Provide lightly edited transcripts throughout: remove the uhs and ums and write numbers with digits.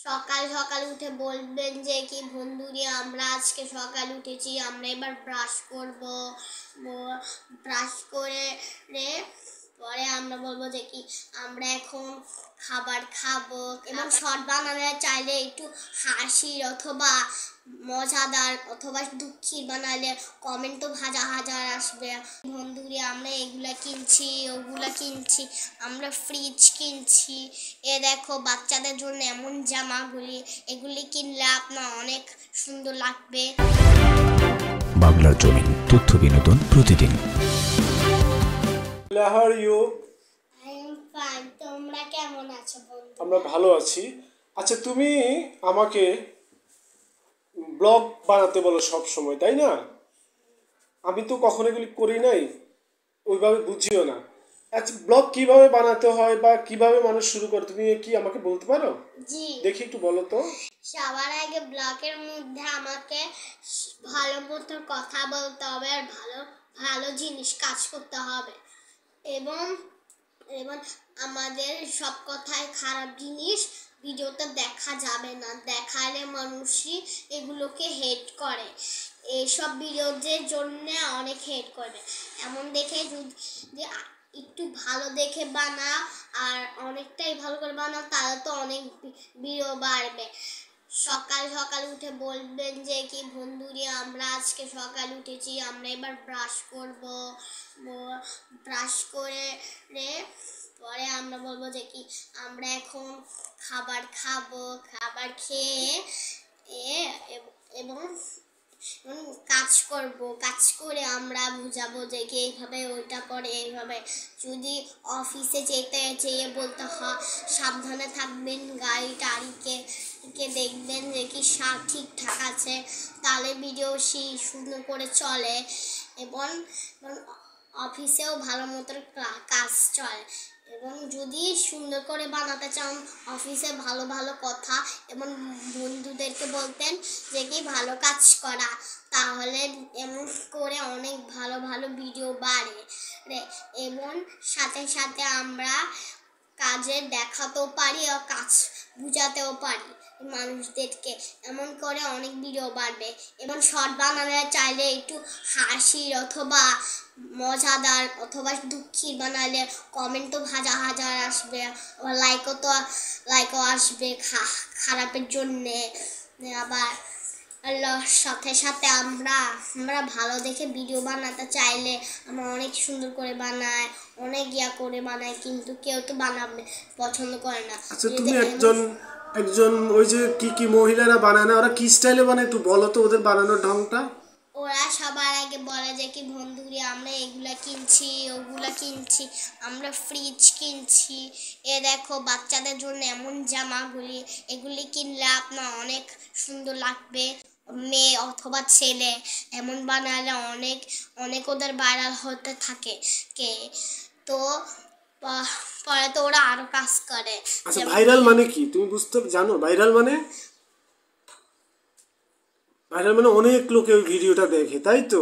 সকাল সকাল উঠে বলবেন যে কি বন্ধুরে আমরা আজকে সকাল উঠেছি, আমরা এবার ব্রাশ করব। ব্রাশ করে পরে আমরা বলবো যে কি আমরা এখন খাবার খাবো। এবং শর্ট বানালে চাইলে একটু হাসির অথবা মজাদার অথবা দুঃখী বানালে কমেন্টও হাজার হাজার আসবে। বন্ধুরে আমরা এগুলা কিনছি, ওগুলা কিনছি, আমরা ফ্রিজ কিনছি, এ দেখো বাচ্চাদের জন্য এমন জামাগুলি, এগুলি কিনলে আপনার অনেক সুন্দর লাগবে। বাংলার জমিন, তথ্য বিনোদন প্রতিদিন। How are you? I am fine. তোমরা কেমন আছো বন্ধু? আমরা ভালো আছি। আচ্ছা, তুমি আমাকে ব্লগ বানাতে বলো সব সময়, তাই না? আমি তো কখনো এগুলি করি নাই, ওইভাবে বুঝিও না। আচ্ছা, ব্লগ কিভাবে বানাতে হয় বা কিভাবে মানুষ শুরু করে তুমি কি আমাকে বলতে পারো? জি, দেখি একটু বলো তো। সবার আগে ব্লগের মধ্যে আমাকে ভালো মতো কথা বলতে হবে আর ভালো ভালো জিনিস কাজ করতে হবে। এবং এবং আমাদের সব কথায় খারাপ জিনিস ভিডিওতে দেখা যাবে না, দেখালে মানুষই এগুলোকে হেট করে। এইসব ভিডিওদের জন্য অনেক হেট করবে। এমন দেখে যদি একটু ভালো দেখে বানা আর অনেকটাই ভালো করে বানাও, তাহলে তো অনেক ভিডিও বাড়বে। সকাল সকাল উঠে বলবেন যে কি বন্ধুরে আমরা আজকে সকাল উঠেছি, আমরা এবার ব্রাশ করব। ব্রাশ করে পরে আমরা বলবো যে কি আমরা এখন খাবার খাবো। খাবার খেয়ে এবং কাজ করব। কাজ করে আমরা বুঝাবো যে কি এইভাবে ওইটা করে এইভাবে। যদি অফিসে যেয়ে বলতে হয় সাবধানে থাকবেন, গাড়ি টাড়িকে দেখবেন যে কি ঠিকঠাক আছে, তাহলে ভিডিও সুন্দর করে চলে এবং অফিসেও ভালো মতো কাজ চলে। এবং যদি সুন্দর করে বানাতে চান অফিসে ভালো ভালো কথা এবং বন্ধুদেরকে বলতেন যে কি ভালো কাজ করা, তাহলে এমন করে অনেক ভালো ভালো ভিডিও বাড়ে। এবং সাথে সাথে আমরা কাজে দেখাতেও পারি ও কাজ বুঝাতেও পারি মানুষদেরকে, এমন করে অনেক ভিডিও বাড়বে। এবং শর্ট বানালে চাইলে একটু হাসির অথবা মজাদার অথবা দুঃখী বানালে কমেন্টও হাজার হাজার আসবে, লাইকও আসবে খারাপের জন্যে। আবার সাথে সাথে আমরা ভালো দেখে ভিডিও বানাতে চাইলে আমরা অনেক সুন্দর করে বানাই, অনেক করে বানাই, কিন্তু কেউ তো বানাবে পছন্দ করে না। আচ্ছা, তুমি একজন ওই যে কি মহিলারা বানায় না, ওরা কি স্টাইলে বানায় একটু বলো তো ওদের বানানোর ঢংটা। ওরা সবার আগে বলে যে কি বন্ধুরে আমরা এগুলা কিনছি, ওগুলা কিনছি, আমরা ফ্রিজ কিনছি, এ দেখো বাচ্চাদের জন্য এমন জামাগুলি, এগুলি কিনলে আপনার অনেক সুন্দর লাগবে। মেয়ে অথবা ছেলে এমন বানালে অনেক ওদের ভাইরাল হতে থাকে তো পরে তো ওরা আরো কাজ করে। আচ্ছা, ভাইরাল মানে কি তুমি বুঝতে জানো? ভাইরাল মানে অনেক লোকে ওই ভিডিওটা দেখে, তাই তো?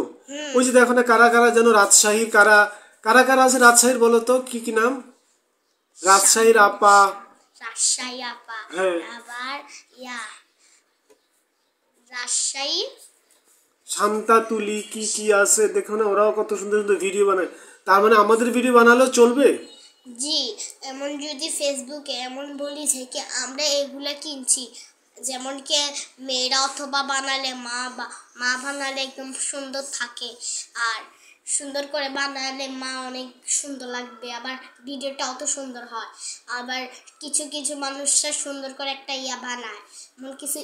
ওই যে দেখো না, কারা কারা যেন রাজশাহীর কারা কারা আছে রাজশাহীর, বলো তো কি নাম? রাজশাহীর আপা, হ্যাঁ, আবার রাজশাহী শান্তা তুলি কি আছে, দেখো না, ওরাও কত সুন্দর সুন্দর ভিডিও বানায়। তার মানে আমাদের ভিডিও বানালেও চলবে? জি, এমন যদি ফেসবুকে এমন বলি যে কি আমরা এগুলা কিনছি, যেমন কি মেয়েরা অথবা বানালে মা বানালে একদম সুন্দর থাকে, আর সুন্দর করে বানালে মা অনেক সুন্দর লাগবে, আবার ভিডিওটাও তো সুন্দর হয়। আবার কিছু কিছু মানুষরা সুন্দর করে একটা বানায়, এমন কিছু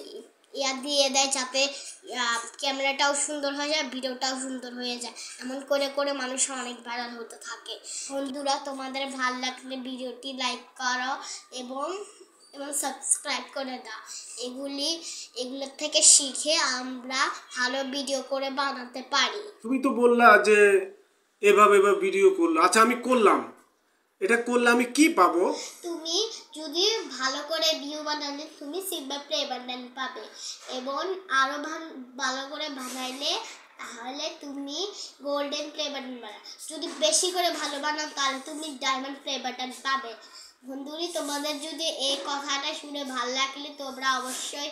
দিয়ে দেয় যাতে ক্যামেরাটাও সুন্দর হয়ে যায়, ভিডিওটাও সুন্দর হয়ে যায়। এমন করে করে মানুষ অনেক ভাইরাল হতে থাকে। বন্ধুরা, তোমাদের ভালো লাগলে ভিডিওটি লাইক করো এবং সাবস্ক্রাইব করে দাও। এগুলোর থেকে শিখে আমরা ভালো ভিডিও করে বানাতে পারি। তুমি তো বললা যে এভাবে ভিডিও করলো। আচ্ছা, আমি করলাম, এটা করলে আমি কি পাবো? তুমি যদি ভালো করে ভিউ বানালে তুমি সিলভার প্লে বাটন পাবে, এবং আরো ভালো করে বানাইলে তাহলে তুমি গোল্ডেন প্লে বাটন পাবে। যদি বেশি করে ভালো বানাও তাহলে তুমি ডায়মন্ড প্লে বাটন পাবে। বন্ধুরি, তোমাদের যদি এই কথাটা শুনে ভালো লাগলে তোমরা অবশ্যই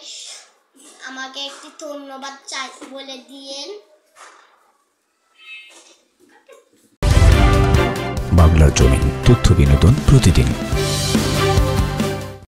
আমাকে একটি ধন্যবাদ বলে দিয়েন। বাংলার জমিন, তথ্য বিনোদন প্রতিদিন।